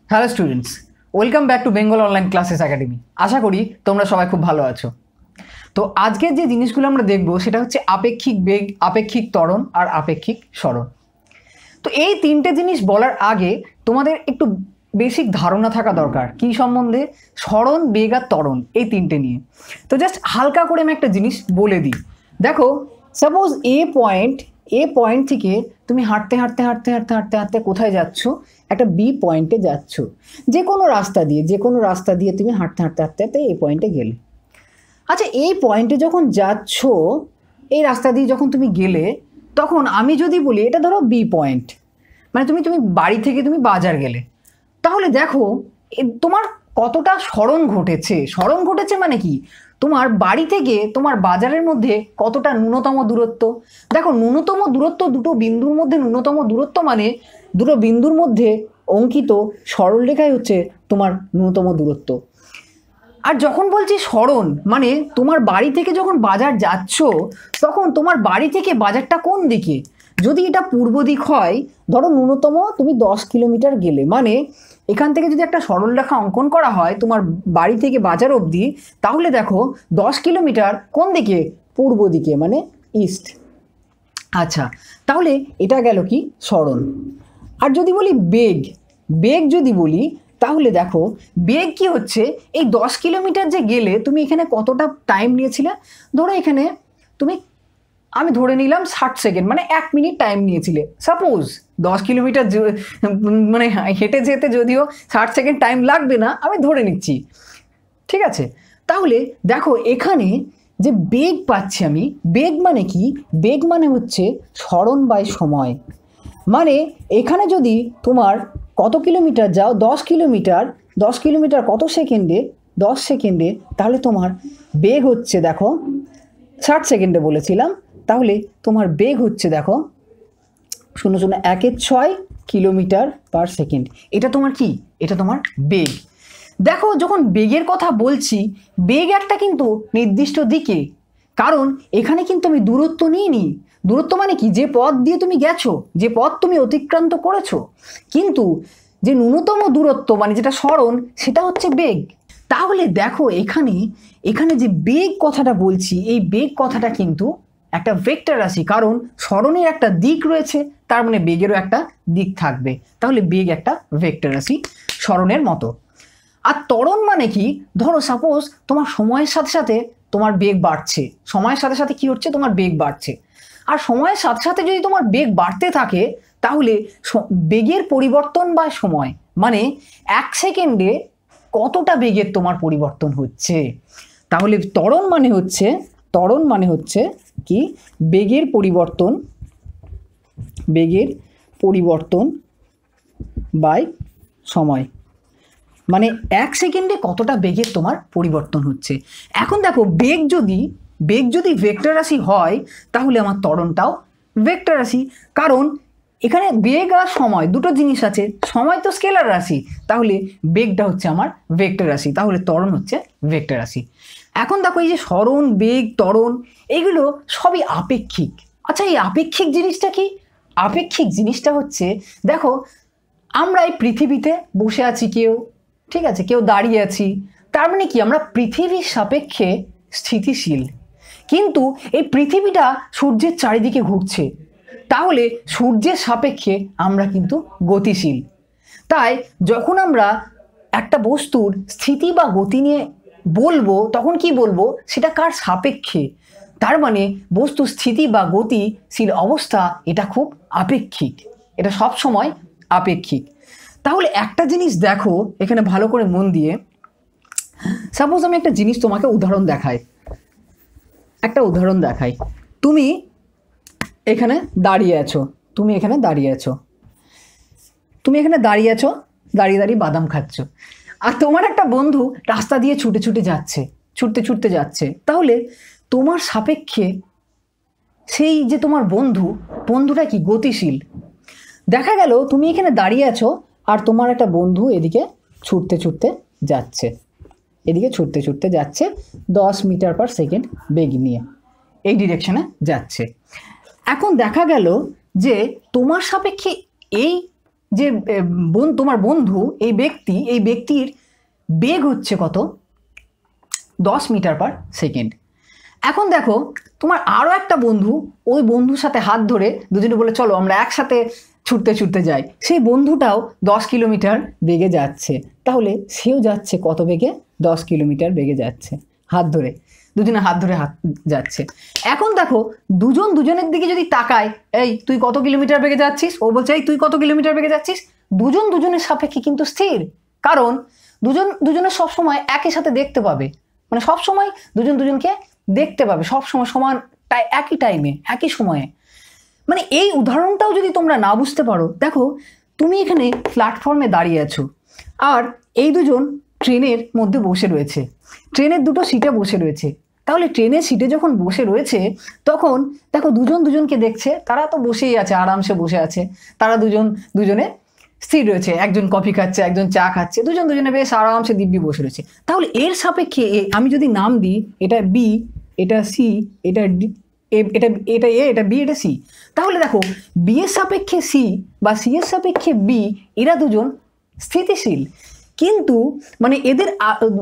Hello students, welcome back to Bengal online classes academy. আশা করি তোমরা সবাই খুব ভালো আছো। তো আজকের যে জিনিসগুলো আমরা দেখব সেটা হচ্ছে আপেক্ষিক বেগ, আপেক্ষিক ত্বরণ আর আপেক্ষিক সরণ। তো এই তিনটে জিনিস বলার আগে তোমাদের একটু বেসিক ধারণা থাকা দরকার কি সম্বন্ধে, সরণ, বেগ আর ত্বরণ, এই তিনটে নিয়ে। তো জাস্ট হালকা করে আমি একটা জিনিস বলে দিই। দেখো, সাপোজ এ পয়েন্ট থেকে তুমি হাঁটতে হাঁটতে হাঁটতে হাঁটতে হাঁটতে হাঁটতে কোথায় যাচ্ছ? একটা বি পয়েন্টে যাচ্ছ। যে কোনো রাস্তা দিয়ে তুমি হাঁটতে হাঁটতে হাঁটতে হাঁটতে এই পয়েন্টে গেলে। আচ্ছা, এই পয়েন্টে যখন যাচ্ছ, এই রাস্তা দিয়ে যখন তুমি গেলে, তখন আমি যদি বলি এটা ধরো বি পয়েন্ট, মানে তুমি বাড়ি থেকে তুমি বাজার গেলে, তাহলে দেখো তোমার কতটা সরণ ঘটেছে। সরণ ঘটেছে মানে কি? তোমার বাড়ি থেকে তোমার বাজারের মধ্যে কতটা ন্যূনতম দূরত্ব। দেখো, ন্যূনতম দূরত্ব দুটো বিন্দুর মধ্যে, ন্যূনতম দূরত্ব মানে দুটো বিন্দুর মধ্যে অঙ্কিত সরলরেখাই হচ্ছে তোমার ন্যূনতম দূরত্ব। আর যখন বলছি সরণ, মানে তোমার বাড়ি থেকে যখন বাজার যাচ্ছ, তখন তোমার বাড়ি থেকে বাজারটা কোন দিকে? যদি এটা পূর্ব দিক হয়, ধরো ন্যূনতম তুমি 10 কিলোমিটার গেলে, মানে এখান থেকে যদি একটা সরলরেখা অঙ্কন করা হয় তোমার বাড়ি থেকে বাজার অবধি, তাহলে দেখো 10 কিলোমিটার কোন দিকে? পূর্ব দিকে, মানে ইস্ট। আচ্ছা, তাহলে এটা গেল কি? সরণ। আর যদি বলি বেগ, যদি বলি, তাহলে দেখো বেগ কি হচ্ছে? এই 10 কিলোমিটার যে গেলে তুমি এখানে কতটা টাইম নিয়েছিলে? ধরো এখানে তুমি, আমি ধরে নিলাম 60 সেকেন্ড, মানে 1 মিনিট টাইম নিয়েছিলে। সাপোজ 10 কিলোমিটার মানে হেঁটে যেতে যদিও 60 সেকেন্ড টাইম লাগবে না, আমি ধরে নিচ্ছি, ঠিক আছে? তাহলে দেখো এখানে যে বেগ পাচ্ছি আমি, বেগ মানে কি? বেগ মানে হচ্ছে সরণ বাই সময়। মানে এখানে যদি তোমার কত কিলোমিটার যাও, 10 কিলোমিটার, 10 কিলোমিটার কত সেকেন্ডে? 10 সেকেন্ডে, তাহলে তোমার বেগ হচ্ছে, দেখো 60 সেকেন্ডে বলেছিলাম, তাহলে তোমার বেগ হচ্ছে, দেখো 0.1 কিলোমিটার পার সেকেন্ড। এটা তোমার কি? এটা তোমার বেগ। দেখো, যখন বেগের কথা বলছি, বেগ একটা কিন্তু নির্দিষ্ট দিকে, কারণ এখানে কিন্তু আমি দূরত্ব নিইনি। দূরত্ব মানে কি? যে পথ দিয়ে তুমি গেছো, যে পথ তুমি অতিক্রান্ত করেছো। কিন্তু যে ন্যূনতম দূরত্ব, মানে যেটা সরণ, সেটা হচ্ছে বেগ। তাহলে দেখো এখানে যে বেগ কথাটা বলছি, এই বেগ কথাটা কিন্তু একটা ভেক্টর রাশি, কারণ সরণের একটা দিক রয়েছে, তার মানে বেগেরও একটা দিক থাকবে। তাহলে বেগ একটা ভেক্টর রাশি সরণের মতো। আর ত্বরণ মানে কি? ধরো সাপোজ তোমার সময়ের সাথে সাথে তোমার বেগ বাড়ছে, সময়ের সাথে সাথে কি হচ্ছে? তোমার বেগ বাড়ছে। আর সময়ের সাথে সাথে যদি তোমার বেগ বাড়তে থাকে, তাহলে বেগের পরিবর্তন বা সময়, মানে 1 সেকেন্ডে কতটা বেগের তোমার পরিবর্তন হচ্ছে। তাহলে ত্বরণ মানে হচ্ছে কি? বেগের পরিবর্তন বাই সময়, মানে 1 সেকেন্ডে কতটা বেগের তোমার পরিবর্তন হচ্ছে। এখন দেখো, বেগ যদি ভেক্টর রাশি হয়, তাহলে আমার ত্বরণটাও ভেক্টর রাশি। কারণ এখানে বেগ আর সময় দুটো জিনিস আছে, সময় তো স্কেলার রাশি, তাহলে বেগটা হচ্ছে আমার ভেক্টর রাশি, তাহলে ত্বরণ হচ্ছে ভেক্টর রাশি। এখন দেখো, এই যে সরণ, বেগ, ত্বরণ, এগুলো সবই আপেক্ষিক। আচ্ছা, এই আপেক্ষিক জিনিসটা কি? আপেক্ষিক জিনিসটা হচ্ছে, দেখো আমরা এই পৃথিবীতে বসে আছি, কেউ, ঠিক আছে, কেউ দাঁড়িয়ে আছি, তার মানে কি? আমরা পৃথিবীর সাপেক্ষে স্থিতিশীল। কিন্তু এই পৃথিবীটা সূর্যের চারিদিকে ঘুরছে, তাহলে সূর্যের সাপেক্ষে আমরা কিন্তু গতিশীল। তাই যখন আমরা একটা বস্তুর স্থিতি বা গতি নিয়ে বলবো, তখন কি বলবো? সেটা কার সাপেক্ষে? তার মানে বস্তু স্থিতি বা গতিশীল অবস্থা, এটা খুব আপেক্ষিক, এটা সব সময় আপেক্ষিক। তাহলে একটা জিনিস দেখো এখানে ভালো করে মন দিয়ে, সাপোজ আমি একটা জিনিস তোমাকে উদাহরণ দেখাই, তুমি এখানে দাঁড়িয়ে আছো, দাঁড়িয়ে দাঁড়িয়ে বাদাম খাচ্ছ। আর তোমার একটা বন্ধু রাস্তা দিয়ে ছুটতে যাচ্ছে, তাহলে তোমার সাপেক্ষে সেই যে তোমার বন্ধুটা কি? গতিশীল। দেখা গেল তুমি এখানে দাঁড়িয়ে আছো, আর তোমার একটা বন্ধু এদিকে ছুটতে যাচ্ছে 10 মিটার পার সেকেন্ড বেগ নিয়ে, এই ডিরেকশনে যাচ্ছে। এখন দেখা গেল যে তোমার সাপেক্ষে এই যে তোমার বন্ধু এই ব্যক্তির বেগ হচ্ছে কত 10 মিটার পার সেকেন্ড। এখন দেখো তোমার আরো একটা বন্ধু ওই বন্ধুর সাথে হাত ধরে দুজনে বলে চলো আমরা একসাথে ছুটতে ছুটতে যাই, সেই বন্ধুটাও 10 কিলোমিটার বেগে যাচ্ছে, তাহলে সেও যাচ্ছে কত বেগে 10 কিলোমিটার বেগে যাচ্ছে হাত ধরে, দুজনে হাত ধরে হাত যাচ্ছে। এখন দেখো দুজন দুজনের দিকে যদি তাকায়, এই তুই কত কিলোমিটার বেগে যাচ্ছিস, ও বলছে এই তুই কত কিলোমিটার বেগে যাচ্ছিস, দুজন দুজনের সাপেক্ষে কিন্তু স্থির, কারণ দুজন দুজনের সবসময় একই সাথে দেখতে পাবে, মানে সবসময় দুজন দুজনকে দেখতে পাবে সবসময় সমান একই টাইমে একই সময়ে। মানে এই উদাহরণটাও যদি তোমরা না বুঝতে পারো, দেখো তুমি এখানে প্ল্যাটফর্মে দাঁড়িয়ে আছো আর এই দুজন ট্রেনের মধ্যে বসে রয়েছে, ট্রেনের দুটো সিটে বসে রয়েছে, তাহলে ট্রেনের সিটে যখন বসে রয়েছে তখন দেখো দুজন দুজনকে দেখছে, তারা তো বসেই আছে, আরামসে বসে আছে, তারা দুজনে স্থির রয়েছে, একজন কফি খাচ্ছে একজন চা খাচ্ছে, দুজন দুজনে বেশ আরামসে দিব্যি বসে রয়েছে। তাহলে এর সাপেক্ষে আমি যদি নাম দিই, এটা বি, এটা সি, এটা ডি, এটা এটা এ, এটা বি, এটা সি, তাহলে দেখো বি এর সাপেক্ষে সি বা সি এর সাপেক্ষে বি এরা দুজন স্থিতিশীল, কিন্তু মানে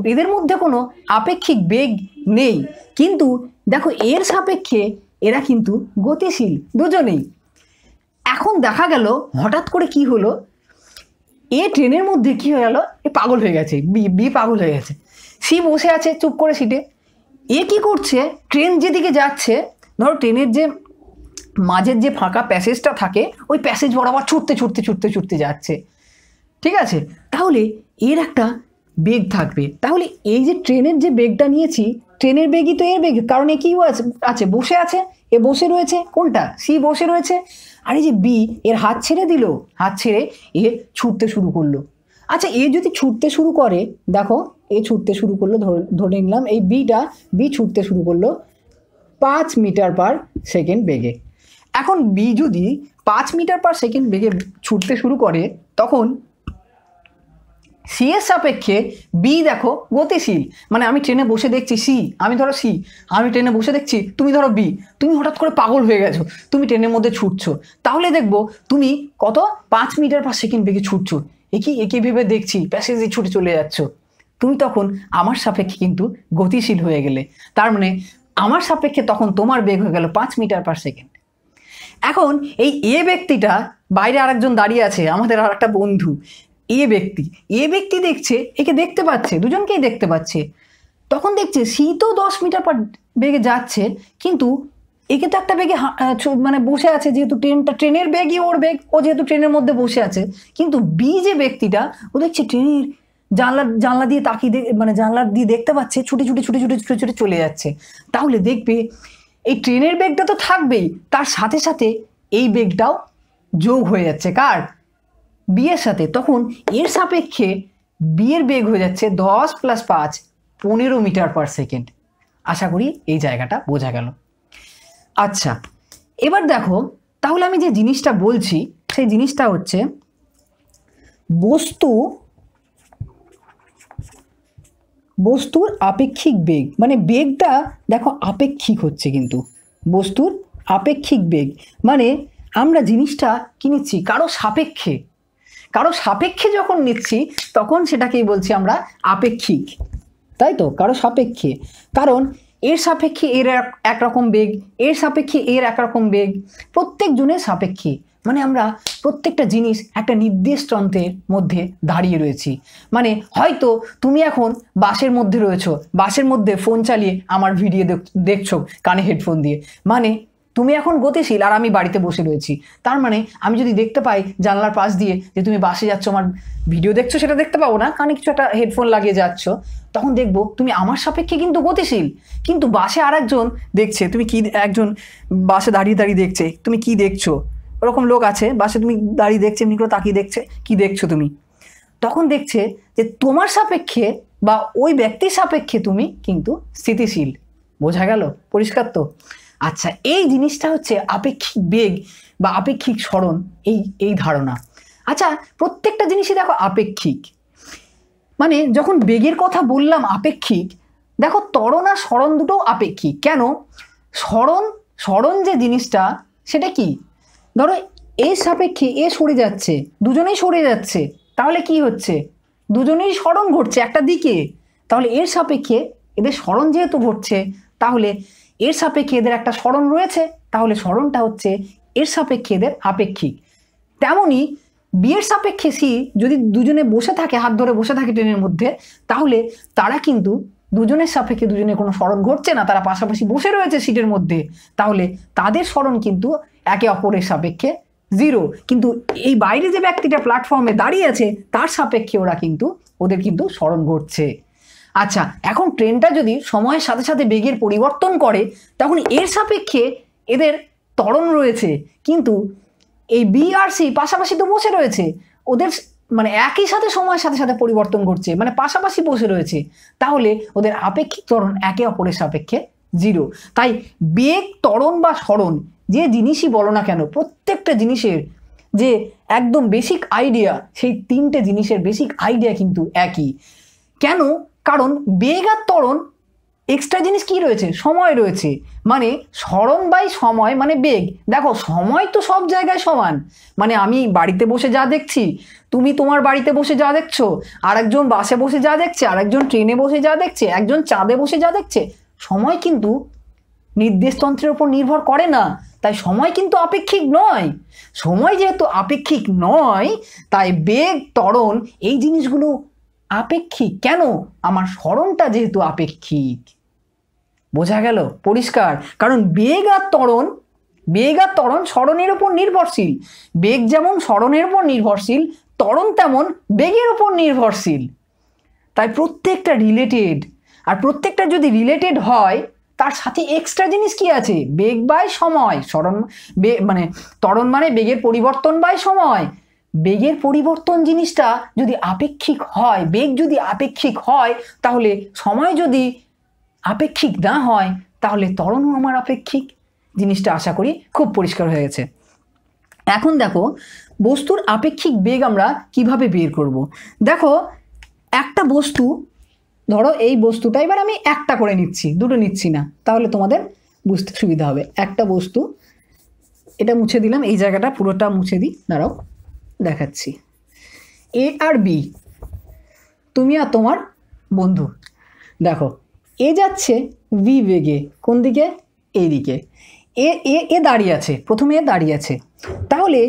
এদের মধ্যে কোনো আপেক্ষিক বেগ নেই, কিন্তু দেখো এর সাপেক্ষে এরা কিন্তু গতিশীল দুজনেই। এখন দেখা গেল হঠাৎ করে কি হলো, এ ট্রেনের মধ্যে কি হয়ে গেল, এ পাগল হয়ে গেছে, বি পাগল হয়ে গেছে, সি বসে আছে চুপ করে সিটে, এ কি করছে, ট্রেন যেদিকে যাচ্ছে, ধরো ট্রেনের যে মাঝের যে ফাঁকা প্যাসেজটা থাকে ওই প্যাসেজ বরাবর ছুটতে ছুটতে ছুটতে ছুটতে যাচ্ছে, ঠিক আছে, তাহলে এর একটা বেগ থাকবে, তাহলে এই যে ট্রেনের যে বেগটা নিয়েছি, ট্রেনের বেগই তো এর বেগ, কারণ এ কি আছে বসে আছে, এ বসে রয়েছে, কোনটা সি বসে রয়েছে, আর এই যে বি এর হাত ছেড়ে দিল, হাত ছেড়ে এ ছুটতে শুরু করলো। আচ্ছা এ যদি ছুটতে শুরু করে, দেখো এ ছুটতে শুরু করলো, ধরে নিলাম এই বি ছুটতে শুরু করলো 5 মিটার পার সেকেন্ড বেগে। এখন বি যদি 5 মিটার পার সেকেন্ড বেগে ছুটতে শুরু করে, তখন সি এর সাপেক্ষে বি দেখো গতিশীল, মানে আমি ট্রেনে বসে দেখছি সি, আমি ধরো সি, আমি ট্রেনে বসে দেখছি, তুমি ধরো বি, তুমি হঠাৎ করে পাগল হয়ে গেছো, তুমি ট্রেনের মধ্যে ছুটছো, তাহলে দেখবো তুমি কত 5 মিটার পার সেকেন্ড বেগে ছুটছো, একই ভেবে দেখছি প্যাসেজে ছুটে চলে যাচ্ছ, তুমি তখন আমার সাপেক্ষে কিন্তু গতিশীল হয়ে গেলে, তার মানে আমার সাপেক্ষে তখন তোমার বেগ হয়ে গেল 5 মিটার পার সেকেন্ড। এখন এই এ ব্যক্তিটা, বাইরে আরেকজন দাঁড়িয়ে আছে আমাদের আর একটা বন্ধু, এ ব্যক্তি দেখছে, একে দেখতে পাচ্ছে, দুজনকেই দেখতে পাচ্ছে, তখন দেখছে সি তো 10 মিটার পার বেগে যাচ্ছে, কিন্তু একে তো একটা বেগে মানে বসে আছে, যেহেতু ট্রেনের বেগই ওর বেগ, ও যেহেতু ট্রেনের মধ্যে বসে আছে, কিন্তু বি যে ব্যক্তিটা ও দেখছে ট্রেনের জানলা দিয়ে তাকিয়ে মানে জানলা দিয়ে দেখতে পাচ্ছে ছুটে ছুটে ছুটে ছুটে ছুটে ছুটে চলে যাচ্ছে, তাহলে দেখবে এই ট্রেনের বেগটা তো থাকবেই, তার সাথে সাথে এই বেগটাও যোগ হয়ে যাচ্ছে কার, বি এর সাথে, তখন এর সাপেক্ষে বি এর বেগ হয়ে যাচ্ছে 10 + 5 15 মিটার পার সেকেন্ড। আশা করি এই জায়গাটা বোঝা গেল। আচ্ছা এবার দেখো, তাহলে আমি যে জিনিসটা বলছি সেই জিনিসটা হচ্ছে বস্তুর আপেক্ষিক বেগ, মানে বেগটা দেখো আপেক্ষিক হচ্ছে, কিন্তু বস্তুর আপেক্ষিক বেগ মানে আমরা জিনিসটা কি নিচ্ছি কারো সাপেক্ষে যখন নিচ্ছি তখন সেটাকেই বলছি আমরা আপেক্ষিক, তাই তো, কারো সাপেক্ষে, কারণ এর সাপেক্ষে এর একরকম বেগ, এর সাপেক্ষে এর একরকম বেগ, প্রত্যেক জনের সাপেক্ষে, মানে আমরা প্রত্যেকটা জিনিস একটা নির্দিষ্ট যন্ত্রের মধ্যে দাঁড়িয়ে রয়েছি, মানে হয়তো তুমি এখন বাসের মধ্যে রয়েছো, বাসের মধ্যে ফোন চালিয়ে আমার ভিডিও দেখছো কানে হেডফোন দিয়ে, মানে তুমি এখন গতিশীল আর আমি বাড়িতে বসে রয়েছি, তার মানে আমি যদি দেখতে পাই জানলার পাশ দিয়ে যে তুমি বাসে যাচ্ছ, আমার ভিডিও দেখছো সেটা দেখতে পাবো না, কানে কিছু একটা হেডফোন লাগিয়ে যাচ্ছ, তখন দেখবো তুমি আমার সাপেক্ষে কিন্তু গতিশীল, কিন্তু বাসে আরেকজন দেখছে, তুমি কি, একজন বাসে দাঁড়িয়ে দাঁড়িয়ে দেখছে তুমি কি দেখছো, ওরকম লোক আছে বাসে, তুমি দাঁড়িয়ে দেখছে এমনি করে তাকিয়ে দেখছে কি দেখছো তুমি, তখন দেখছে যে তোমার সাপেক্ষে বা ওই ব্যক্তির সাপেক্ষে তুমি কিন্তু স্থিতিশীল। বোঝা গেল? পরিষ্কার তো? আচ্ছা এই জিনিসটা হচ্ছে আপেক্ষিক বেগ বা আপেক্ষিক সরণ, এই ধারণা। আচ্ছা প্রত্যেকটা জিনিসই দেখো আপেক্ষিক, মানে যখন বেগের কথা বললাম আপেক্ষিক, দেখো ত্বরণ আর সরণ দুটো আপেক্ষিক। কেন? সরণ যে জিনিসটা সেটা কি, ধরো এর সাপেক্ষে এ সরে যাচ্ছে, দুজনেই সরে যাচ্ছে, তাহলে কি হচ্ছে, দুজনেই সরণ ঘটছে একটা দিকে, তাহলে এর সাপেক্ষে এদের সরণ যেহেতু ঘটছে তাহলে এর সাপেক্ষে এদের একটা সরণ রয়েছে, তাহলে সরণটা হচ্ছে এর সাপেক্ষে এদের আপেক্ষিক। তেমনি বি এর সাপেক্ষে সি যদি দুজনে বসে থাকে, হাত ধরে বসে থাকে ট্রেনের মধ্যে, তাহলে তারা কিন্তু দুজনের সাপেক্ষে দুজনে কোনো সরণ ঘটছে না, তারা পাশাপাশি বসে রয়েছে সিটের মধ্যে, তাহলে তাদের সরণ কিন্তু একে অপরের সাপেক্ষে জিরো। কিন্তু এই বাইরে যে ব্যক্তিটা প্ল্যাটফর্মে দাঁড়িয়ে আছে তার সাপেক্ষে ওদের কিন্তু সরণ ঘটছে। আচ্ছা, এখন ট্রেনটা যদি সময়ের সাথে সাথে বেগের পরিবর্তন করে তখন এর সাপেক্ষে এদের ত্বরণ রয়েছে, কিন্তু এই বি আর সি পাশাপাশি তো বসে রয়েছে, ওদের মানে একই সাথে সময়ের সাথে সাথে পরিবর্তন ঘটছে, মানে পাশাপাশি বসে রয়েছে, তাহলে ওদের আপেক্ষিক ত্বরণ একে অপরের সাপেক্ষে জিরো। তাই বেগ, ত্বরণ বা সরণ যে জিনিসই বলো না কেন, প্রত্যেকটা জিনিসের যে একদম বেসিক আইডিয়া, সেই তিনটে জিনিসের বেসিক আইডিয়া কিন্তু একই। কেন? কারণ বেগ আর ত্বরণ এক্সট্রা জিনিস কি রয়েছে, সময় রয়েছে, মানে সরণ বাই সময় মানে বেগ। দেখো সময় তো সব জায়গায় সমান, মানে আমি বাড়িতে বসে যা দেখছি, তুমি তোমার বাড়িতে বসে যা দেখছো, আরেকজন বাসে বসে যা দেখছে, আরেকজন ট্রেনে বসে যা দেখছে, একজন চাঁদে বসে যা দেখছে, সময় কিন্তু নির্দেশতন্ত্রের উপর নির্ভর করে না, তাই সময় কিন্তু আপেক্ষিক নয়। সময় যেহেতু আপেক্ষিক নয়, তাই বেগ, ত্বরণ এই জিনিসগুলো আপেক্ষিক। কেন? আমার সরণটা যেহেতু আপেক্ষিক। বোঝা গেল? পরিষ্কার? কারণ বেগ আর ত্বরণ সরণের উপর নির্ভরশীল। বেগ যেমন সরণের উপর নির্ভরশীল, ত্বরণ তেমন বেগের উপর নির্ভরশীল। তাই প্রত্যেকটা রিলেটেড, আর প্রত্যেকটা যদি রিলেটেড হয় তার সাথে এক্সট্রা জিনিস কি আছে, বেগ বাই সময়। সরণ মানে ত্বরণ মানে বেগের পরিবর্তন বাই সময়। বেগের পরিবর্তন জিনিসটা যদি আপেক্ষিক হয়, বেগ যদি আপেক্ষিক হয়, তাহলে সময় যদি আপেক্ষিক না হয় তাহলে ত্বরণও আমার আপেক্ষিক। জিনিসটা আশা করি খুব পরিষ্কার হয়ে গেছে। এখন দেখো বস্তুর আপেক্ষিক বেগ আমরা কিভাবে বের করব। দেখো একটা বস্তু, ধরো এই বস্তুটা, এবার আমি একটা করে নিচ্ছি, দুটো নিচ্ছি না, তাহলে তোমাদের বুঝতে সুবিধা হবে। একটা বস্তু, এটা মুছে দিলাম, এই জায়গাটা পুরোটা মুছে দিই, দাঁড়াও দেখাচ্ছি। এ আর বি, তুমি আর তোমার বন্ধু, দেখো এ যাচ্ছে ভি বেগে, কোন দিকে? এই দিকে। এ দাঁড়িয়ে আছে, প্রথমে এ দাঁড়িয়ে আছে, তাহলে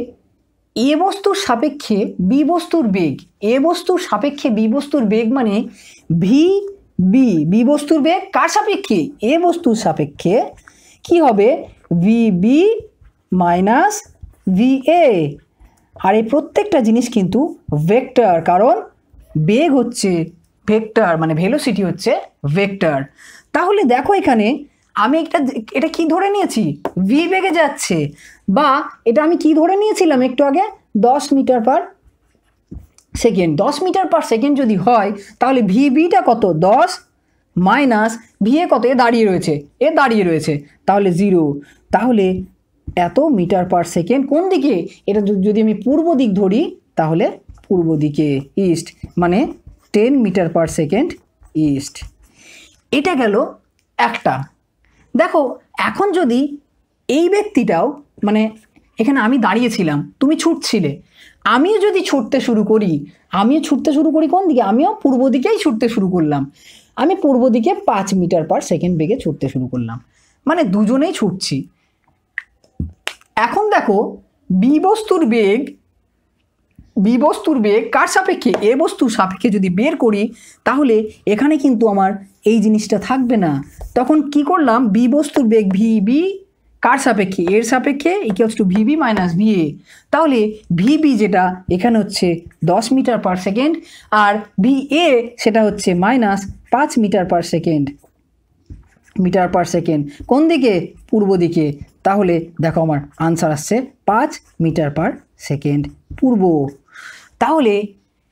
এ বস্তুর সাপেক্ষে বি বস্তুর বেগ, এ বস্তুর সাপেক্ষে বি বস্তুর বেগ মানে ভি বি। বি বস্তুর বেগ কার সাপেক্ষে? এ বস্তুর সাপেক্ষে। কি হবে? V B minus V A. আর এই প্রত্যেকটা জিনিস কিন্তু ভেক্টর, কারণ বেগ হচ্ছে ভেক্টর, মানে ভেলোসিটি হচ্ছে ভেক্টর। তাহলে দেখো এখানে আমি এটা কি ধরে নিয়েছি? ভি বেগে যাচ্ছে, বা এটা আমি কি ধরে নিয়েছিলাম একটু আগে? 10 metre per second. 10 metre per second যদি হয় তাহলে ভি বিটা কত? 10 মাইনাস ভি এ কত? এ দাঁড়িয়ে রয়েছে, তাহলে 0। তাহলে এত মিটার পার সেকেন্ড কোন দিকে? এটা যদি আমি পূর্ব দিক ধরি তাহলে পূর্ব দিকে, ইস্ট, মানে 10 মিটার পার সেকেন্ড ইস্ট। এটা গেল একটা। দেখো এখন যদি এই ব্যক্তিটাও, মানে এখানে আমি দাঁড়িয়েছিলাম, তুমি ছুটছিলে, আমিও যদি ছুটতে শুরু করি কোন দিকে? আমিও পূর্ব দিকেই ছুটতে শুরু করলাম। আমি পূর্ব দিকে 5 মিটার পার সেকেন্ড বেগে ছুটতে শুরু করলাম, মানে দুজনেই ছুটছি। এখন দেখো বি বস্তুর বেগ কার সাপেক্ষে? এ বস্তুর সাপেক্ষে যদি বের করি তাহলে এখানে কিন্তু আমার এই জিনিসটা থাকবে না। তখন কি করলাম? বি বস্তুর বেগ ভি বি কার সাপেক্ষে? এর সাপেক্ষে, equals to V B minus V A. তাহলে ভি বি যেটা এখানে হচ্ছে 10 মিটার পার সেকেন্ড, আর ভি এ সেটা হচ্ছে মাইনাস 5 মিটার পার সেকেন্ড। কোন দিকে? পূর্ব দিকে। তাহলে দেখো আমার আনসার আসছে 5 মিটার পার সেকেন্ড পূর্ব। তাহলে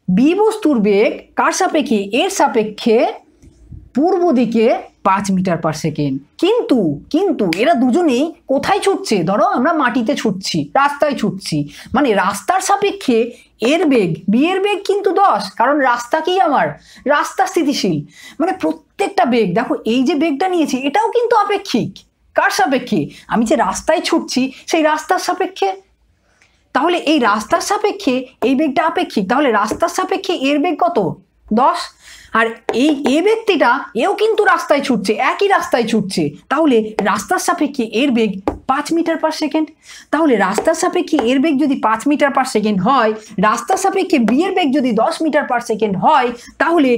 বি বস্তুর বেগ কার সাপেক্ষে? এর সাপেক্ষে পূর্ব দিকে 5 মিটার পার সেকেন্ড। কিন্তু এরা দুজনেই কোথায় ছুটছে? ধরো আমরা মাটিতে ছুটছি, রাস্তায় ছুটছি, মানে রাস্তার সাপেক্ষে এর বেগ, বি এর বেগ কিন্তু 10, কারণ রাস্তা কি আমার? রাস্তা স্থিতিশীল। মানে প্রত্যেকটা বেগ, দেখো এই যে বেগটা নিয়েছি এটাও কিন্তু আপেক্ষিক। কার সাপেক্ষে? আমি যে রাস্তায় ছুটছি সেই রাস্তার সাপেক্ষে। তাহলে এই রাস্তার সাপেক্ষে এই বেগটা আপেক্ষিক, তাহলে রাস্তার সাপেক্ষে এর বেগ কত 10, আর এই এ ব্যক্তিটা এও কিন্তু রাস্তায় ছুটছে, একই রাস্তায় ছুটছে, তাহলে রাস্তার সাপেক্ষে এর বেগ 5 মিটার পার সেকেন্ড। তাহলে রাস্তার সাপেক্ষে এর বেগ যদি 5 মিটার পার সেকেন্ড হয়, রাস্তার সাপেক্ষে বি এর বেগ যদি 10 মিটার পার সেকেন্ড হয়, তাহলে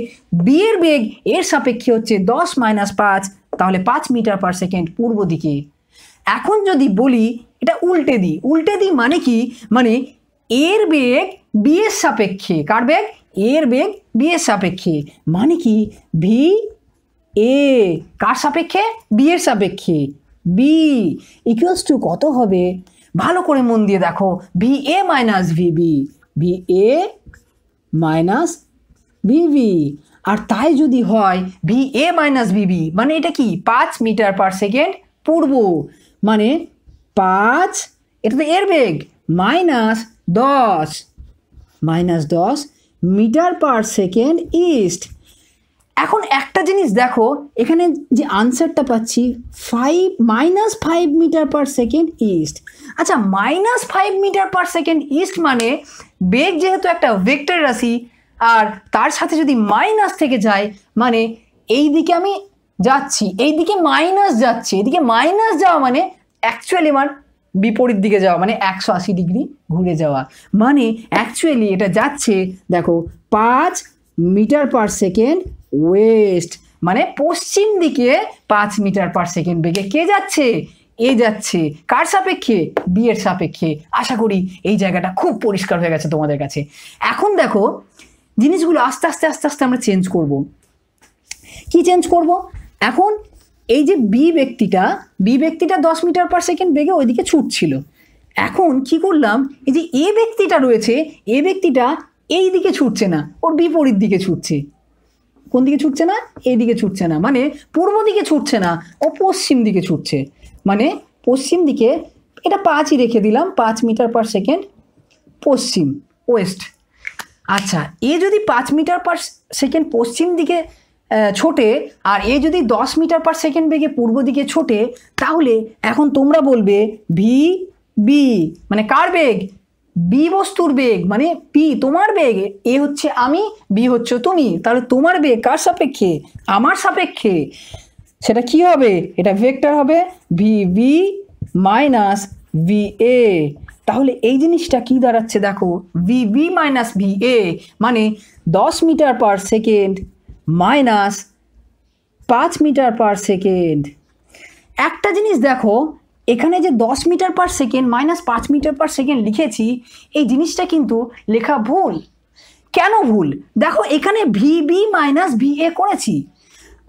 বি এর বেগ এর সাপেক্ষে হচ্ছে 10 - 5, তাহলে 5 মিটার পার সেকেন্ড পূর্ব দিকে। এখন যদি বলি এটা উল্টে দিই মানে কি, মানে এর বেগ বি এর সাপেক্ষে, কার বেগ, এর বেগ বি এর সাপেক্ষে, মানে কি ভি এ কার সাপেক্ষে, বি এর সাপেক্ষে, বি ইকুয়ালস টু কত হবে, ভালো করে মন দিয়ে দেখো, V A minus V B, V A minus V B. আর তাই যদি হয় ভি এ মাইনাস ভিবি মানে এটা কি 5 মিটার পার সেকেন্ড পূর্ব, মানে 5, এটা তো এর বেগ, -10 মিটার পার সেকেন্ড ইস্ট। এখন একটা জিনিস দেখো, এখানে যে আনসারটা পাচ্ছি -5 মিটার পার সেকেন্ড ইস্ট। আচ্ছা, -5 মিটার পার সেকেন্ড ইস্ট মানে বেগ যেহেতু একটা ভেক্টর রাশি, আর তার সাথে যদি মাইনাস থেকে যায়, মানে এই দিকে আমি যাচ্ছি, এই দিকে মাইনাস যাচ্ছে, এদিকে মাইনাস যাওয়া মানে অ্যাকচুয়ালি আমার বিপরীত দিকে যাওয়া, মানে 180 ডিগ্রি ঘুরে যাওয়া, মানে অ্যাকচুয়ালি এটা যাচ্ছে দেখো 5 মিটার পার সেকেন্ড ওয়েস্ট, মানে পশ্চিম দিকে 5 মিটার পার সেকেন্ড বেগে কে যাচ্ছে, এ যাচ্ছে, কার সাপেক্ষে, বি এর সাপেক্ষে। আশা করি এই জায়গাটা খুব পরিষ্কার হয়ে গেছে তোমাদের কাছে। এখন দেখো জিনিসগুলো আস্তে আস্তে আস্তে আস্তে আমরা চেঞ্জ করব। কি চেঞ্জ করব, এখন এই যে বি ব্যক্তিটা 10 মিটার পার সেকেন্ড বেগে ওইদিকে ছুটছিল, এখন কি করলাম, এই যে এ ব্যক্তিটা রয়েছে, এ ব্যক্তিটা এই দিকে ছুটছে না, ওর বিপরীত দিকে ছুটছে। কোন দিকে ছুটছে না, এই দিকে ছুটছে না, মানে পূর্ব দিকে ছুটছে না, ও পশ্চিম দিকে ছুটছে, মানে পশ্চিম দিকে, এটা 5ই রেখে দিলাম, 5 মিটার পার সেকেন্ড পশ্চিম, ওয়েস্ট। আচ্ছা, এ যদি 5 মিটার পার সেকেন্ড পশ্চিম দিকে ছোটে, আর এ যদি 10 মিটার পার সেকেন্ড বেগে পূর্ব দিকে ছোটে, তাহলে এখন তোমরা বলবে ভি বি মানে কার বেগ, বি বস্তুর বেগ, মানে পি তোমার বেগ, এ হচ্ছে আমি, বি হচ্ছে তুমি, তাহলে তোমার বেগ কার সাপেক্ষে, আমার সাপেক্ষে, সেটা কি হবে, এটা ভেক্টর হবে V B minus V A. তাহলে এই জিনিসটা কি দাঁড়াচ্ছে দেখো, V B minus V A মানে 10 metre per second minus 5 metre per second. একটা জিনিস দেখো, এখানে যে 10 metre per second minus 5 metre per second লিখেছি, এই জিনিসটা কিন্তু লেখা ভুল। কেন ভুল, দেখো এখানে V B minus V A করেছি,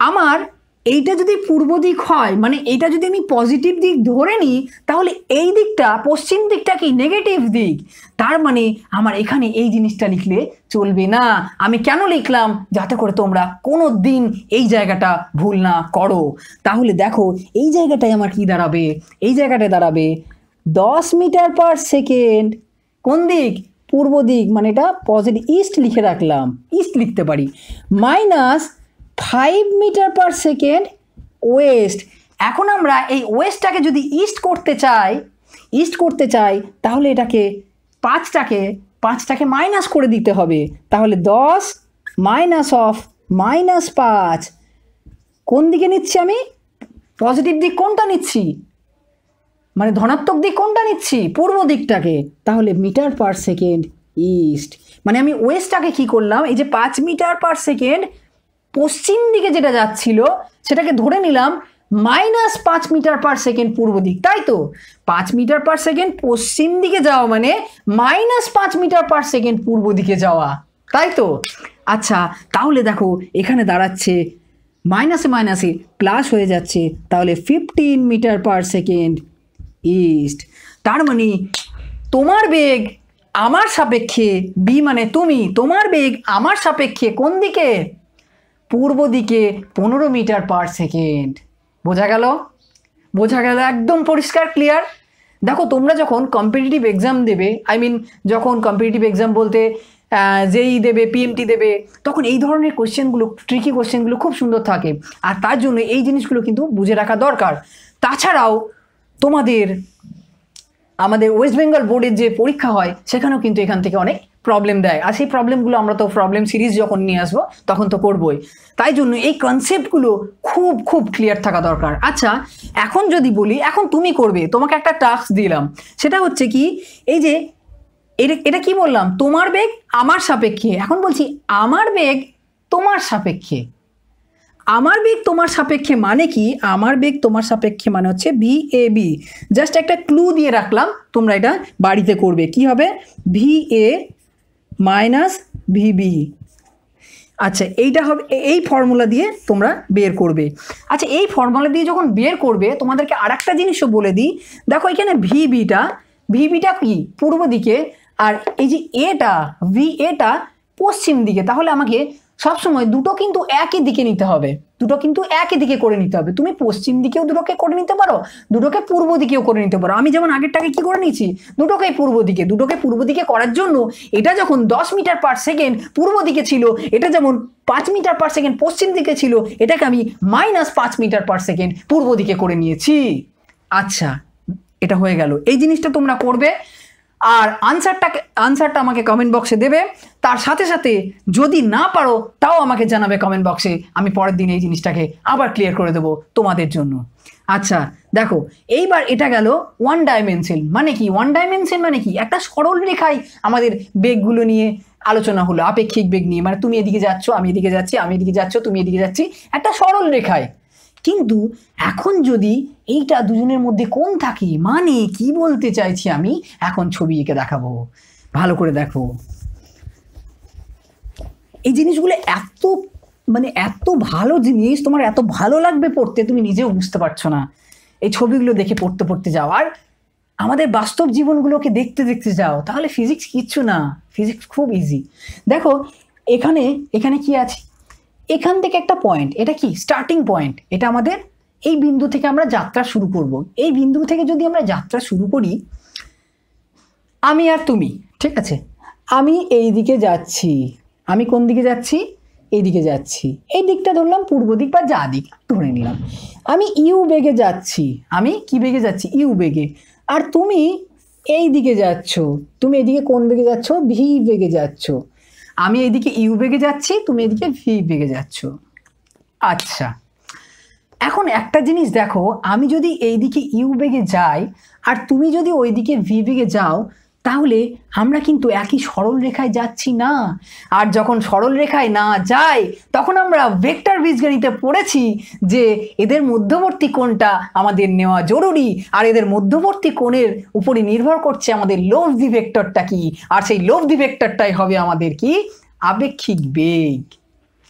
আমার এইটা যদি পূর্ব দিক হয়, মানে এইটা যদি আমি পজিটিভ দিক ধরে নিই, তাহলে এই দিকটা পশ্চিম দিকটা কি নেগেটিভ দিক, তার মানে আমার এখানে এই জিনিসটা লিখলে চলবে না। আমি কেন লিখলাম, যাতে করে তোমরা কোনো দিন এই জায়গাটা ভুল না করো। তাহলে দেখো এই জায়গাটায় আমার কি দাঁড়াবে, এই জায়গাটায় দাঁড়াবে 10 মিটার পার সেকেন্ড, কোন দিক, পূর্ব দিক, মানে এটা পজিটিভ ইস্ট লিখে রাখলাম, ইস্ট লিখতে পারি, -5 মিটার পার সেকেন্ড ওয়েস্ট। এখন আমরা এই ওয়েস্টটাকে যদি ইস্ট করতে চাই, তাহলে এটাকে 5টাকে মাইনাস করে দিতে হবে, তাহলে 10 মাইনাস অফ -5, কোন দিকে নিচ্ছি আমি, পজিটিভ দিক কোনটা নিচ্ছি, মানে ধনাত্মক দিক কোনটা নিচ্ছি, পূর্ব দিকটাকে, তাহলে মিটার পার সেকেন্ড ইস্ট, মানে আমি ওয়েস্টটাকে কি করলাম, এই যে 5 মিটার পার সেকেন্ড পশ্চিম দিকে যেটা যাচ্ছিল সেটাকে ধরে নিলাম -5 মিটার পার সেকেন্ড পূর্ব দিক, তাই তো, 5 মিটার পার সেকেন্ড পশ্চিম দিকে যাওয়া মানে -5 মিটার পার সেকেন্ড পূর্ব দিকে যাওয়া, তাই তো। আচ্ছা, তাহলে দেখো এখানে দাঁড়াচ্ছে মাইনাসে মাইনাসে প্লাস হয়ে যাচ্ছে, তাহলে 15 মিটার পার সেকেন্ড ইস্ট। তার মানে তোমার বেগ আমার সাপেক্ষে, বি মানে তুমি, তোমার বেগ আমার সাপেক্ষে কোন দিকে, পূর্ব দিকে 15 মিটার পার সেকেন্ড। বোঝা গেল, একদম পরিষ্কার, ক্লিয়ার। দেখো তোমরা যখন কম্পিটিটিভ এক্সাম দেবে, যখন কম্পিটিটিভ এক্সাম বলতে যেই দেবে, পিএমটি দেবে, তখন এই ধরনের কোশ্চেনগুলো, ট্রিকি কোশ্চেনগুলো খুব সুন্দর থাকে, আর তার জন্য এই জিনিসগুলো কিন্তু বুঝে রাখা দরকার। তাছাড়াও তোমাদের আমাদের ওয়েস্ট বেঙ্গল বোর্ডের যে পরীক্ষা হয় সেখানেও কিন্তু এখান থেকে অনেক প্রবলেম দেয়, আর সেই প্রবলেমগুলো আমরা তো প্রবলেম সিরিজ যখন নিয়ে আসবো তখন তো করবোই। তাই জন্য এই কনসেপ্টগুলো খুব খুব ক্লিয়ার থাকা দরকার। আচ্ছা, এখন যদি বলি, এখন তুমি করবে, তোমাকে একটা টাস্ক দিলাম, সেটা হচ্ছে কি, এই যে এটা কি বললাম, তোমার বেগ আমার সাপেক্ষে। এখন বলছি আমার বেগ তোমার সাপেক্ষে। আমার বেগ তোমার সাপেক্ষে মানে কি, আমার বেগ তোমার সাপেক্ষে মানে হচ্ছে ভি এ বি। জাস্ট একটা ক্লু দিয়ে রাখলাম, তোমরা এটা বাড়িতে করবে। কি হবে, ভি এ মাইনাস ভিবি। আচ্ছা, এইটা হবে, এই ফর্মুলা দিয়ে তোমরা বের করবে। আচ্ছা, এই ফর্মুলা দিয়ে যখন বের করবে তোমাদেরকে আর একটা জিনিসও বলে দিই। দেখো এখানে ভিবিটা কি পূর্ব দিকে, আর এই যে এটা ভি এটা পশ্চিম দিকে। তাহলে আমাকে সবসময় দুটো কিন্তু একই দিকে নিতে হবে, দুটো কিন্তু একই দিকে করে নিতে হবে। তুমি পশ্চিম দিকেও দুটোকে করে নিতে পারো, দুটোকে পূর্ব দিকেও করে নিতে পারো। আমি যেমন আগেরটাকে কি করে নিয়েছি, দুটোকে পূর্ব দিকে করার জন্য এটা যখন 10 মিটার পার সেকেন্ড পূর্ব দিকে ছিল, এটা যেমন 5 মিটার পার সেকেন্ড পশ্চিম দিকে ছিল, এটাকে আমি -5 মিটার পার সেকেন্ড পূর্ব দিকে করে নিয়েছি। আচ্ছা, এটা হয়ে গেল। এই জিনিসটা তোমরা করবে, আর আনসারটা আমাকে কমেন্ট বক্সে দেবে। তার সাথে সাথে যদি না পারো তাও আমাকে জানাবে কমেন্ট বক্সে, আমি পরের দিন এই জিনিসটাকে আবার ক্লিয়ার করে দেবো তোমাদের জন্য। আচ্ছা দেখো, এইবার এটা গেল ওয়ান ডাইমেনশন। মানে কি ওয়ান ডাইমেনশন মানে কি, একটা সরল রেখায় আমাদের বেগগুলো নিয়ে আলোচনা হলো, আপেক্ষিক বেগ নিয়ে। মানে তুমি এদিকে যাচ্ছ, আমি এদিকে যাচ্ছি, আমি এদিকে যাচ্ছ, তুমি এদিকে যাচ্ছি, একটা সরল রেখায়। কিন্তু এখন যদি এইটা দুজনের মধ্যে কোণ থাকে, মানে কি বলতে চাইছি আমি, এখন ছবি এঁকে দেখাবো, ভালো করে দেখো। এই জিনিসগুলো এত ভালো জিনিস, তোমার এত ভালো লাগবে পড়তে, তুমি নিজেও বুঝতে পারছো না। এই ছবিগুলো দেখে পড়তে যাও, আর আমাদের বাস্তব জীবনগুলোকে দেখতে যাও, তাহলে ফিজিক্স কিচ্ছু না, ফিজিক্স খুব ইজি। দেখো এখানে কি আছে, এখান থেকে একটা পয়েন্ট, এটা কি স্টার্টিং পয়েন্ট, এটা আমাদের এই বিন্দু থেকে আমরা যাত্রা শুরু করব। এই বিন্দু থেকে যদি আমরা যাত্রা শুরু করি, আমি আর তুমি, ঠিক আছে, আমি এই দিকে যাচ্ছি, আমি কোন দিকে যাচ্ছি, এই দিকে যাচ্ছি, এই দিকটা ধরলাম পূর্ব দিক বা যা দিক ধরে নিলাম। আমি ইউ বেগে যাচ্ছি, আমি কি বেগে যাচ্ছি, ইউ বেগে। আর তুমি এই দিকে যাচ্ছ, তুমি এদিকে কোন বেগে যাচ্ছ, ভি বেগে যাচ্ছ। আমি এইদিকে ইউ বেগে যাচ্ছি, তুমি এদিকে ভি বেগে যাচ্ছ। আচ্ছা, এখন একটা জিনিস দেখো, আমি যদি এইদিকে ইউ বেগে যাই আর তুমি যদি ওইদিকে ভি বেগে যাও, তাহলে আমরা কিন্তু একই সরল রেখায় যাচ্ছি না। আর যখন সরল রেখায় না যাই, তখন আমরা ভেক্টর বীজগণিতে পড়েছি যে এদের মধ্যবর্তী কোণটা আমাদের নেওয়া জরুরি, আর এদের মধ্যবর্তী কোণের উপরে নির্ভর করছে আমাদের লব্ধি ভেক্টরটা কি, আর সেই লব্ধি ভেক্টরটাই হবে আমাদের কি, আপেক্ষিক বেগ।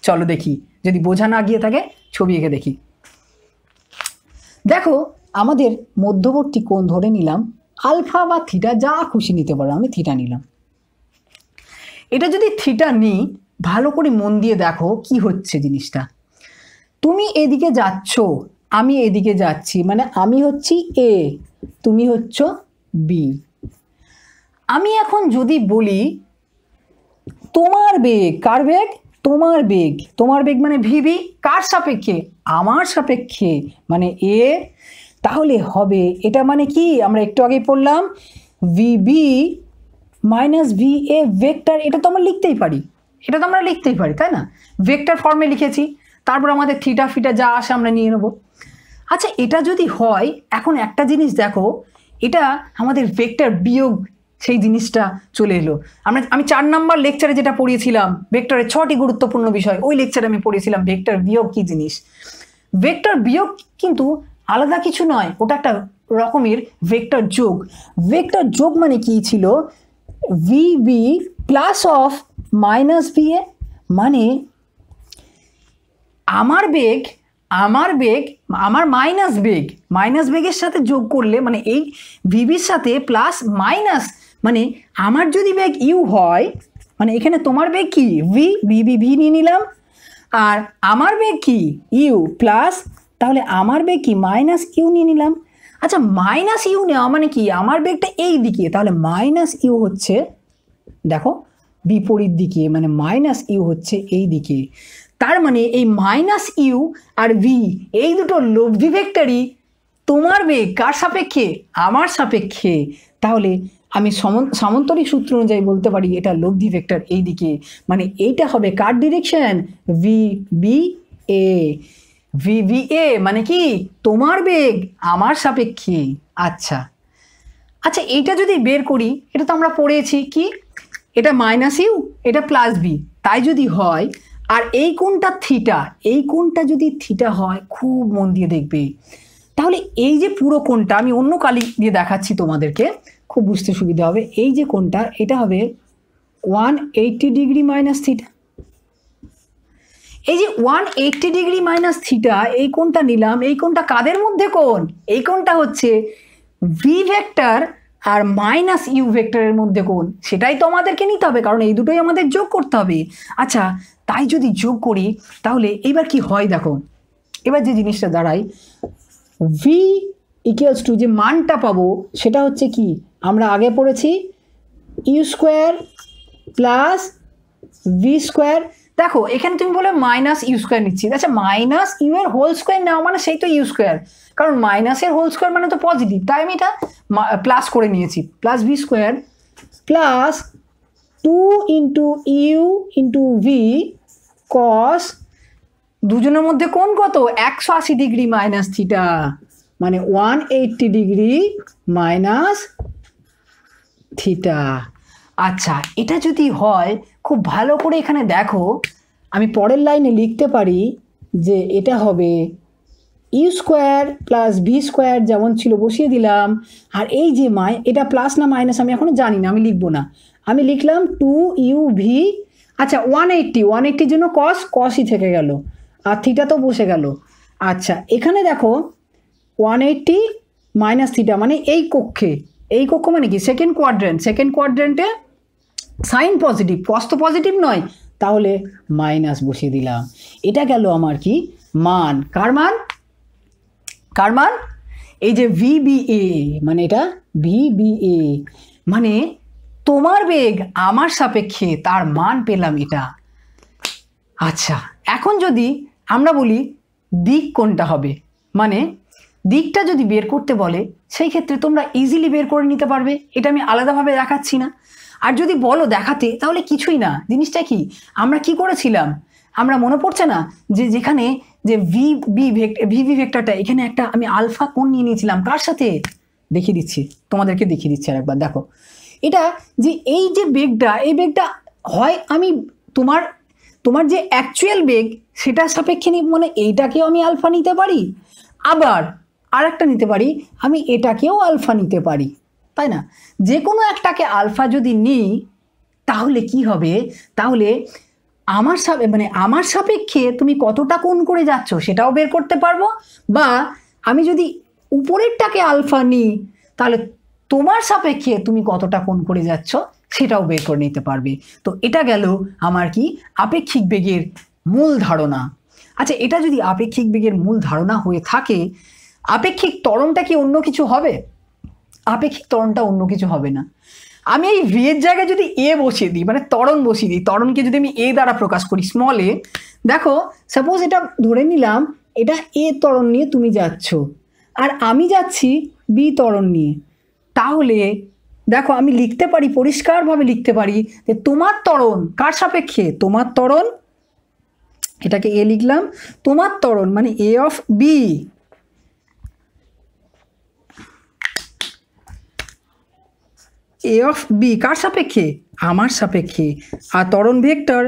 চলো দেখি, যদি বোঝা না গিয়ে থাকে ছবি এঁকে দেখি। দেখো আমাদের মধ্যবর্তী কোণ ধরে নিলাম আলফা বা থিটা, যা খুশি নিতে পারো, আমি থিটা নিলাম। এটা যদি থিটা নিই, ভালো করে মন দিয়ে দেখো কি হচ্ছে জিনিসটা। তুমি এদিকে যাচ্ছ, আমি এদিকে যাচ্ছি, মানে আমি হচ্ছি এ, তুমি হচ্ছ বি। আমি এখন যদি বলি তোমার বেগ, কার বেগ, তোমার বেগ, তোমার বেগ মানে ভিবি, কার সাপেক্ষে, আমার সাপেক্ষে, মানে এ। তাহলে হবে এটা মানে কি, আমরা একটু আগে পড়লাম ভিবি মাইনাস ভি এ ভেক্টর। এটা তো আমরা লিখতেই পারি, তাই না, ভেক্টর ফর্মে লিখেছি। তারপর আমাদের থিটা ফিটা যা আসে আমরা নিয়ে নেব। আচ্ছা, এটা যদি হয়, এখন একটা জিনিস দেখো, এটা আমাদের ভেক্টর বিয়োগ, সেই জিনিসটা চলে এলো। আমি 4 নম্বর লেকচারে যেটা পড়িয়েছিলাম, ভেক্টরের 6টি গুরুত্বপূর্ণ বিষয়, ওই লেকচারে আমি পড়িয়েছিলাম ভেক্টর বিয়োগ কি জিনিস। ভেক্টর বিয়োগ কিন্তু আলাদা কিছু নয়, ওটা একটা রকমের ভেক্টর যোগ। ভেক্টর যোগ মানে কি ছিল, VB plus of minus V A, মানে আমার মাইনাস বেগের সাথে যোগ করলে, মানে এই ভিবির সাথে প্লাস মাইনাস, মানে আমার যদি বেগ ইউ হয়, মানে এখানে তোমার বেগ কি ভি নিয়ে নিলাম, আর আমার বেগ কি ইউ প্লাস, তাহলে আমার বেগ কি মাইনাস ইউ নিয়ে নিলাম। আচ্ছা, মাইনাস ইউ নেওয়া মানে কি, আমার বেগটা এই দিকে, তাহলে মাইনাস ইউ হচ্ছে, দেখো বিপরীত দিকে, মানে মাইনাস ইউ হচ্ছে এই দিকে। তার মানে এই মাইনাস ইউ আর ভি, এই দুটো লব্ধি ভেক্টরই তোমার বেগ কার সাপেক্ষে? আমার সাপেক্ষে। তাহলে আমি সামন্তরিক সূত্র অনুযায়ী বলতে পারি এটা লব্ধি ভেক্টর এই দিকে, মানে এইটা হবে কার direction? V B A. V B A মানে কি? তোমার বেগ আমার সাপেক্ষে। আচ্ছা আচ্ছা, এইটা যদি বের করি, এটা তো আমরা পড়েছি কি, এটা মাইনাস ইউ, এটা প্লাস বি, তাই যদি হয়, আর এই কোণটা থিটা, এই কোণটা যদি থিটা হয়, খুব মন দিয়ে দেখবে, তাহলে এই যে পুরো কোণটা, আমি অন্য কালি দিয়ে দেখাচ্ছি তোমাদেরকে, খুব বুঝতে সুবিধা হবে। এই যে কোণটা, এটা হবে 180 ডিগ্রি মাইনাস থিটা। এই যে 180 ডিগ্রি মাইনাস থিটা, এই কোণটা নিলাম, এই কোণটা কাদের মধ্যে কোণ? এই কোণটা হচ্ছে ভি ভেক্টর আর মাইনাস ইউ ভেক্টরের মধ্যে কোণ, সেটাই তো আমাদেরকে নিতে হবে, কারণ এই দুটোই আমাদের যোগ করতে হবে। আচ্ছা, তাই যদি যোগ করি, তাহলে এবার কি হয় দেখো, এবার যে জিনিসটা দাঁড়ায়, ভি ইকুয়ালস টু যে মানটা পাবো সেটা হচ্ছে কি, আমরা আগে পড়েছি U square plus V square. দেখো এখানে তুমি বলে মাইনাস ইউ স্কোয়ার নিচ্ছি, আচ্ছা মাইনাস ইউ এর হোল স্কোয়ার নাও মানে সেই তো ইউ স্কোয়ার, কারণ মাইনাসের হোল স্কোয়ার মানে তো পজিটিভ, তাই আমি এটা প্লাস করে নিয়েছি, plus V square plus 2 into U into V cos, দুজনের মধ্যে কোণ কত? 180 ডিগ্রি মাইনাস থিটা, মানে 180 ডিগ্রি মাইনাস থিটা। আচ্ছা, এটা যদি হয়, খুব ভালো করে এখানে দেখো, আমি পরের লাইনে লিখতে পারি যে এটা হবে U square plus V square, যেমন ছিল বসিয়ে দিলাম, আর এই যে এটা প্লাস না মাইনাস আমি এখনো জানি না, আমি লিখবো না, আমি লিখলাম 2 ইউ ভি। আচ্ছা 180 জন্য কসই থেকে গেল, আর থিটা তো বসে গেল। আচ্ছা এখানে দেখো 180 মাইনাস থিটা মানে এই কক্ষ মানে কি সেকেন্ড কোয়াড্রেন্টে সাইন পজিটিভ, কস তো পজিটিভ নয়, তাহলে মাইনাস বসিয়ে দিলাম। এটা গেল আমার কি মান, কার মান? এই যে ভিবিএ, মানে এটা ভিবিএ মানে তোমার বেগ আমার সাপেক্ষে, তার মান পেলাম এটা। আচ্ছা এখন যদি আমরা বলি দিক কোনটা হবে, মানে দিকটা যদি বের করতে বলে, সেই ক্ষেত্রে তোমরা ইজিলি বের করে নিতে পারবে, এটা আমি আলাদাভাবে দেখাচ্ছি না। আর যদি বলো দেখাতে, তাহলে কিছুই না। জিনিসটা কি, আমরা কি করেছিলাম, আমরা মনে পড়ছে না যে যেখানে যে ভিভি ভেক্টরটা, এখানে একটা আমি আলফা কোণ নিয়ে নিয়েছিলাম, কার সাথে তোমাদেরকে দেখিয়ে দিচ্ছি আর একবার দেখো, এটা যে এই যে বেগটা, এই বেগটা হয় আমি তোমার যে অ্যাকচুয়াল বেগ সেটার সাপেক্ষে মানে এইটাকেও আমি আলফা নিতে পারি, আবার আর একটা নিতে পারি, আমি এটাকেও আলফা নিতে পারি, তাই না? যে কোনো একটাকে আলফা যদি নিই, তাহলে কি হবে, তাহলে আমার সাপেক্ষে তুমি কতটা কোণ করে যাচ্ছ সেটাও বের করতে পারবো, বা আমি যদি উপরেরটাকে আলফা নিই, তাহলে তোমার সাপেক্ষে তুমি কতটা কোণ করে যাচ্ছ সেটাও বের করে নিতে পারবে। তো এটা গেল আমার কি আপেক্ষিক বেগের মূল ধারণা। আচ্ছা, এটা যদি আপেক্ষিক বেগের মূল ধারণা হয়ে থাকে, আপেক্ষিক ত্বরণটা কি অন্য কিছু হবে? আপেক্ষিক ত্বরণটা অন্য কিছু হবে না। আমি এই ভি এর জায়গায় যদি এ বসিয়ে দিই, মানে ত্বরণ বসিয়ে দিই, ত্বরণকে যদি আমি এ দ্বারা প্রকাশ করি, স্মল এ, দেখো সাপোজ এটা ধরে নিলাম এটা এ ত্বরণ নিয়ে তুমি যাচ্ছ, আর আমি যাচ্ছি বি ত্বরণ নিয়ে, তাহলে দেখো আমি লিখতে পারি, পরিষ্কারভাবে লিখতে পারি যে তোমার ত্বরণ কার সাপেক্ষে, তোমার ত্বরণ, এটাকে এ লিখলাম, তোমার ত্বরণ মানে A of B, A of B কার সাপেক্ষে, আমার সাপেক্ষে, আর ত্বরণ ভেক্টর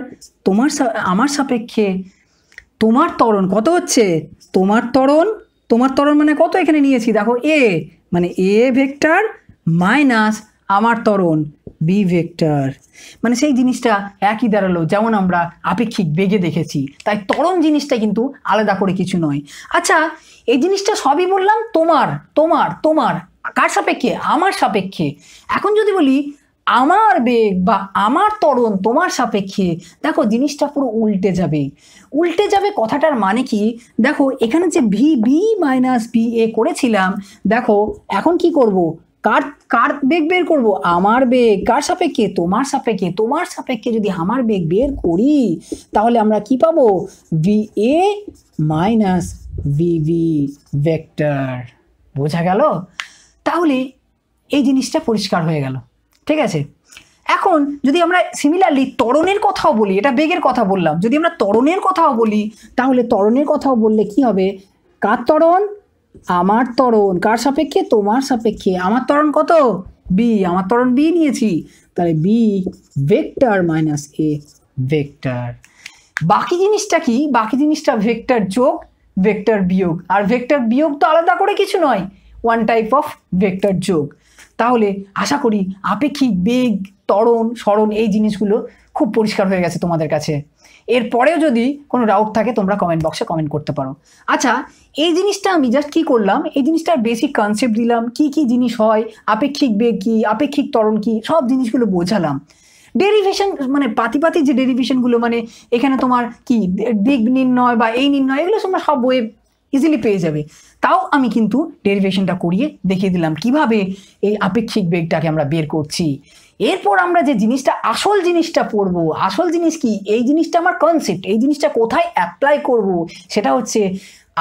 আমার সাপেক্ষে। তোমার ত্বরণ কত হচ্ছে, তোমার ত্বরণ মানে কত এখানে নিয়েছি দেখো এ, মানে এ ভেক্টর মাইনাস আমার ত্বরণ বি ভেক্টর, মানে সেই জিনিসটা একই দাঁড়ালো যেমন আমরা আপেক্ষিক বেগে দেখেছি। তাই ত্বরণ জিনিসটা কিন্তু আলাদা করে কিছু নয়। আচ্ছা, এই জিনিসটা সবই বললাম তোমার কার সাপেক্ষে, আমার সাপেক্ষে। এখন যদি বলি আমার বেগ বা আমার ত্বরণ তোমার সাপেক্ষে, দেখো জিনিসটা পুরো উল্টে যাবে। কথাটার মানে কি, দেখো এখানে যে V B minus B A করেছিলাম, দেখো এখন কি করব, কার বেগ বের করব, আমার বেগ কার সাপেক্ষে, তোমার সাপেক্ষে যদি আমার বেগ বের করি, তাহলে আমরা কি পাবো, V A minus V V vector. বোঝা গেল? তাহলে এই জিনিসটা পরিষ্কার হয়ে গেল। ঠিক আছে, এখন যদি আমরা সিমিলারলি ত্বরণের কথাও বলি, এটা বেগের কথা বললাম, যদি আমরা ত্বরণের কথাও বলি, তাহলে ত্বরণের কথাও বললে কি হবে? কার ত্বরণ? আমার ত্বরণ। কার সাপেক্ষে? তোমার সাপেক্ষে। আমার ত্বরণ কত? বি। আমার ত্বরণ বি নিয়েছি, তাহলে B vector minus A vector. বাকি জিনিসটা কি? বাকি জিনিসটা ভেক্টর যোগ ভেক্টর বিয়োগ। আর ভেক্টর বিয়োগ তো আলাদা করে কিছু নয়, ওয়ান টাইপ অফ ভেক্টর যোগ। তাহলে আশা করি আপেক্ষিক বেগ, ত্বরণ, সরণ এই জিনিসগুলো খুব পরিষ্কার হয়ে গেছে তোমাদের কাছে। এরপরেও যদি কোনো ডাউট থাকে তোমরা কমেন্ট বক্সে কমেন্ট করতে পারো। আচ্ছা, এই জিনিসটা আমি জাস্ট কী করলাম, এই জিনিসটার বেসিক কনসেপ্ট দিলাম, কি কি জিনিস হয়, আপেক্ষিক বেগ কি, আপেক্ষিক ত্বরণ কি, সব জিনিসগুলো বোঝালাম। ডেরিভেশন মানে পাতি যে ডেরিভেশনগুলো, মানে এখানে তোমার কি দিক নির্ণয় বা এই নির্ণয়, এগুলো তোমরা সব বইয়ে ইজিলি পেয়ে যাবে। তাও আমি কিন্তু ডেরিভেশনটা করিয়ে দেখিয়ে দিলাম কিভাবে এই আপেক্ষিক বেগটাকে আমরা বের করছি। এরপর আমরা যে জিনিসটা, আসল জিনিসটা পড়বো। আসল জিনিস কি? এই জিনিসটা আমার কনসেপ্ট, এই জিনিসটা কোথায় অ্যাপ্লাই করব, সেটা হচ্ছে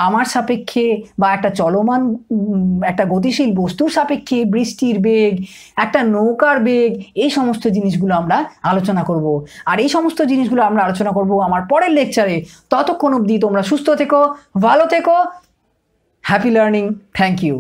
আমার সাপেক্ষে বা একটা চলমান একটা গতিশীল বস্তুর সাপেক্ষে বৃষ্টির বেগ, একটা নৌকার বেগ, এই সমস্ত জিনিসগুলো আমরা আলোচনা করব। আর এই সমস্ত জিনিসগুলো আমরা আলোচনা করব আমার পরের লেকচারে। ততক্ষণ অবধি তোমরা সুস্থ থেকো, ভালো থেকো, হ্যাপি লার্নিং। Thank you.